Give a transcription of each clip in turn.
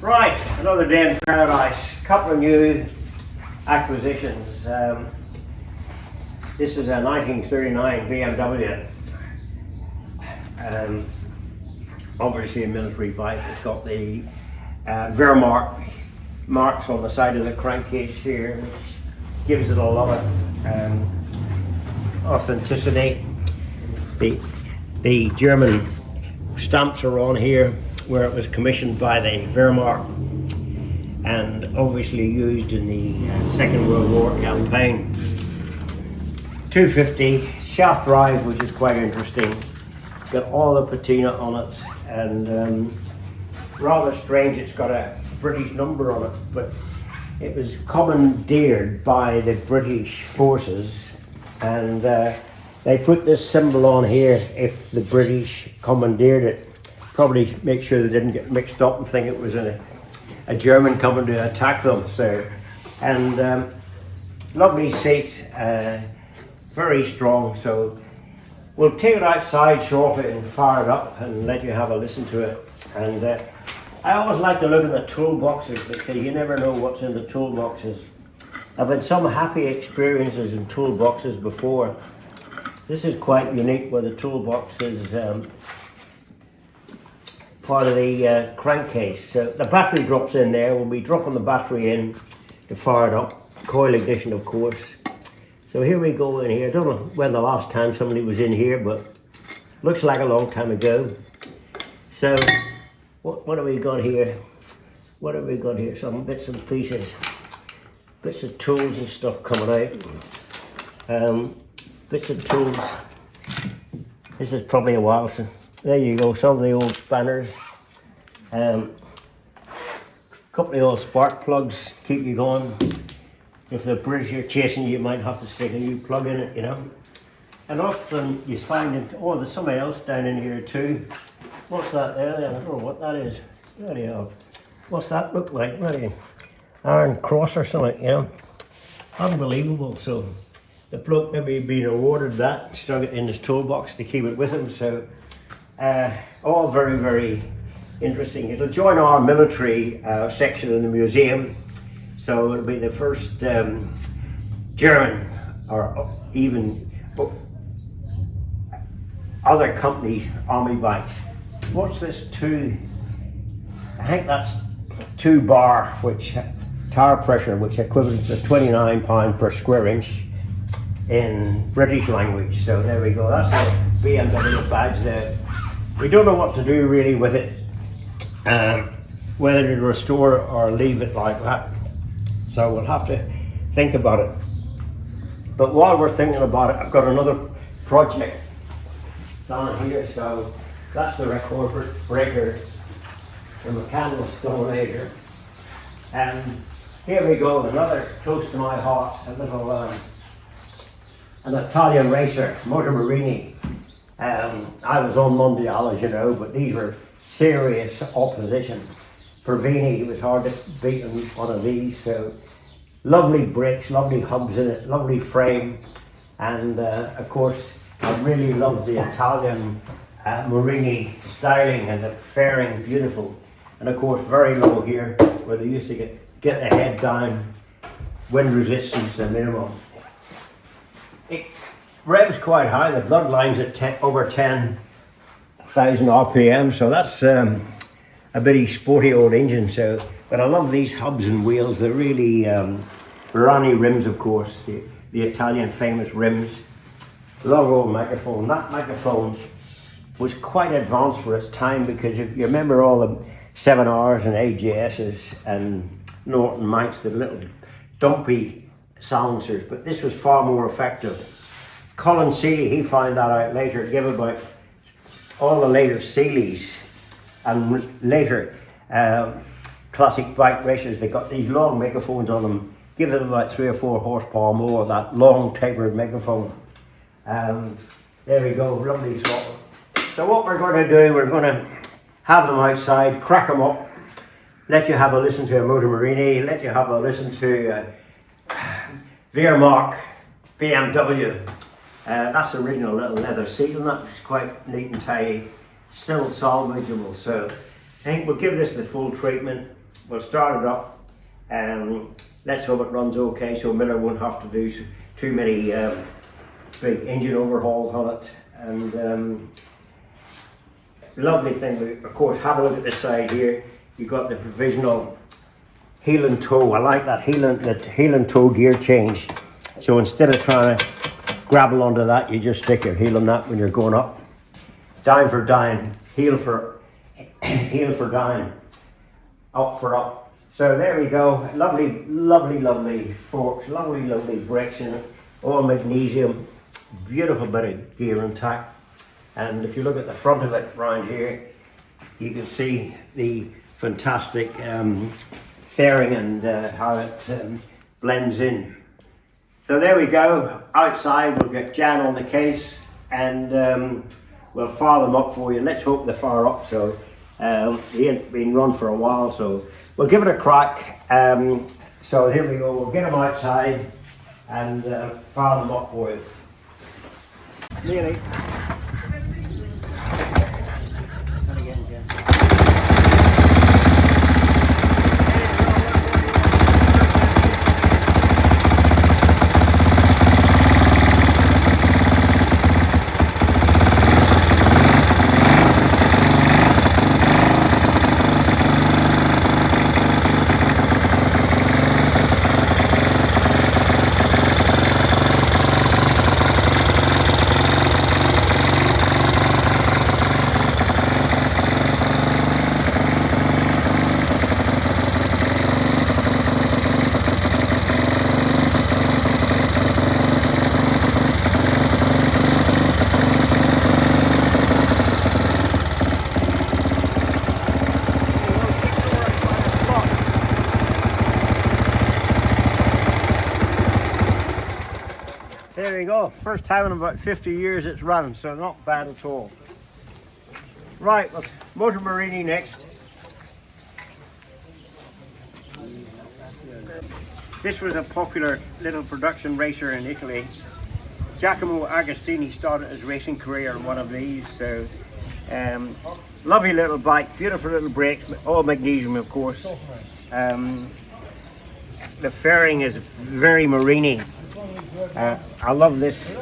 Right, another day in paradise. Couple of new acquisitions. This is a 1939 BMW. Obviously a military bike. It's got the Wehrmacht marks on the side of the crankcase here, which gives it a lot of authenticity. The German stamps are on here, where it was commissioned by the Wehrmacht and obviously used in the Second World War campaign. 250 shaft drive, which is quite interesting. Got all the patina on it, and rather strange, it's got a British number on it, but it was commandeered by the British forces, and they put this symbol on here if the British commandeered it. Probably make sure they didn't get mixed up and think it was a German coming to attack them. So, and lovely seat, very strong. So we'll take it outside shortly and fire it up and let you have a listen to it. And I always like to look in the toolboxes, because you never know what's in the toolboxes. I've had some happy experiences in toolboxes before. This is quite unique, where the toolbox is part of the crankcase. So the battery drops in there. We'll be dropping the battery in to fire it up. Coil ignition, of course. So here we go in here. I don't know when the last time somebody was in here, but looks like a long time ago. So what have we got here? What have we got here? Some bits and pieces. Bits of tools and stuff coming out. Bits of tools. This is probably a while since. There you go, some of the old spanners. Couple of old spark plugs, keep you going. If the British are chasing you, you might have to stick a new plug in it, you know. And often you find it, oh, there's something else down in here too. What's that there? I don't know what that is. There you go. What's that look like? What are you? Iron cross or something, you know. Unbelievable. So the bloke maybe been awarded that, stuck it in his toolbox to keep it with him. So all very, very interesting. It'll join our military section in the museum, so it'll be the first German or even other company army bikes. What's this I think that's 2 bar, which tire pressure, which equivalent to 29 pound per square inch in British language. So there we go, that's the BMW badge there. We don't know what to do really with it, whether to restore or leave it like that. So we'll have to think about it. But while we're thinking about it, I've got another project down here. So that's the record breaker, the mechanical stonator. And here we go, another close to my heart, a little an Italian racer, Moto Morini. I was on Mondial, as you know, but these were serious opposition. Pervini, he was hard to beat on one of these. So lovely brakes, lovely hubs in it, lovely frame, and of course I really love the Italian Morini styling, and the fairing beautiful, and of course very low here, where they used to get the head down, wind resistance the minimum. It revs quite high. The bloodline's at over 10,000 RPM, so that's a bitty sporty old engine. So, but I love these hubs and wheels. They're really Rani rims, of course, the Italian famous rims. Long old microphone. That microphone was quite advanced for its time, because if you remember all the 7Rs and AJSs and Norton mics, the little dumpy silencers, but this was far more effective. Colin Seeley, he found that out later, gave about all the later Seeleys and later classic bike racers, they got these long microphones on them, give them about 3 or 4 horsepower more of that long tapered microphone. There we go, lovely throttle. So what we're going to do, we're going to have them outside, crack them up, let you have a listen to a Moto Morini, let you have a listen to Wehrmacht BMW. That's the original little leather seat, and that's quite neat and tidy, still salvageable. So I think we'll give this the full treatment. we'll start it up. Let's hope it runs okay, so Miller won't have to do too many big engine overhauls on it. And lovely thing, of course, have a look at this side here. You've got the provisional heel and toe. I like that heel and toe gear change. So instead of trying to grapple onto that, you just stick your heel on that when you're going up. Down for down, heel for down, up for up. So there we go. Lovely, lovely, lovely forks, lovely, lovely brakes in it. All magnesium. Beautiful bit of gear intact. And if you look at the front of it round here, you can see the fantastic fairing and how it blends in. So there we go. Outside we'll get Jan on the case and we'll fire them up for you. Let's hope they fire up. So he ain't been run for a while, so we'll give it a crack. So here we go. We'll get them outside and fire them up for you. Nearly. There you go. First time in about 50 years it's run, so not bad at all. Right, well, Moto Morini next. This was a popular little production racer in Italy. Giacomo Agostini started his racing career on one of these, so lovely little bike, beautiful little brakes, all magnesium of course. The fairing is very Morini. I love this.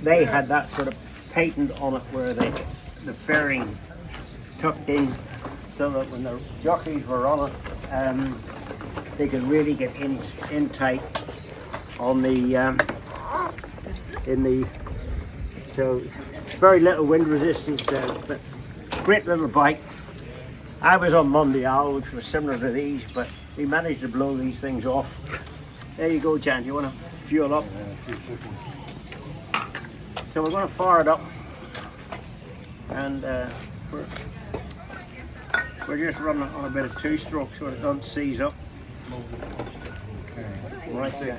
They had that sort of patent on it where the fairing tucked in so that when the jockeys were on it, they could really get in tight on so very little wind resistance, but great little bike. I was on Mondial, which was similar to these, but we managed to blow these things off. There you go, Jan. You want to fuel up? So we're going to fire it up, and we're just running it on a bit of two-stroke so it doesn't seize up. Right there.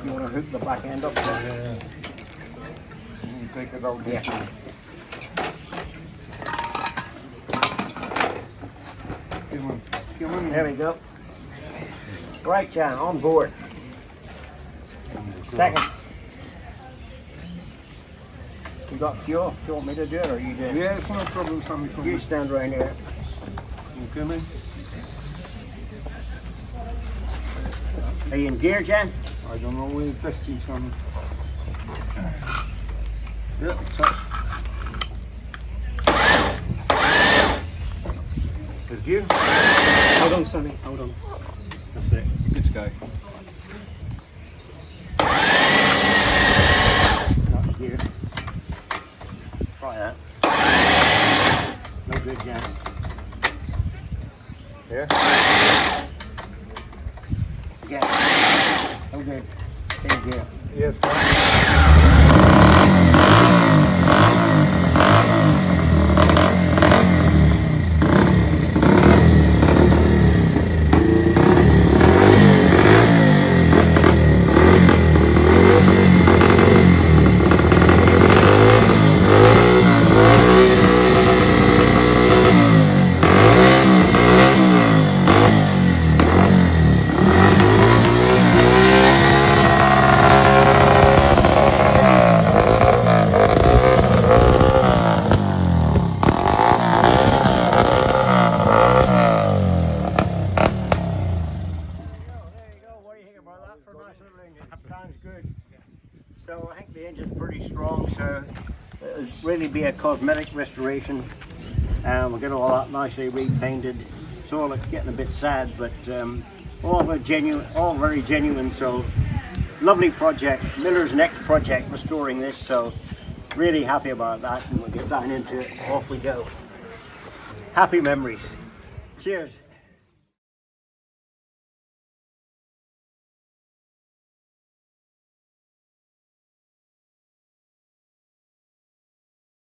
You want to hook the back end up? Yeah. You take it out. Yeah. There we go. Right, Jan, on board. Second. You got fuel? Do you want me to do it or you do it? Yeah, it's no problem, Sammy. You stand right here. Okay, mate. Are you in gear, Jan? I don't know, we're testing some. Yeah, touch. With you? Hold on, Sammy, hold on. That's it, good to go. Not gear. Try that. No good, Jan. Here. Again. No good. Same gear. Yes, about that for a nice little engine. Sounds good. So I think the engine's pretty strong, so it'll really be a cosmetic restoration. We'll get all that nicely repainted. It's all getting a bit sad, but all very genuine. So lovely project. Miller's next project, restoring this. So really happy about that, and we'll get down into it. Off we go. Happy memories. Cheers.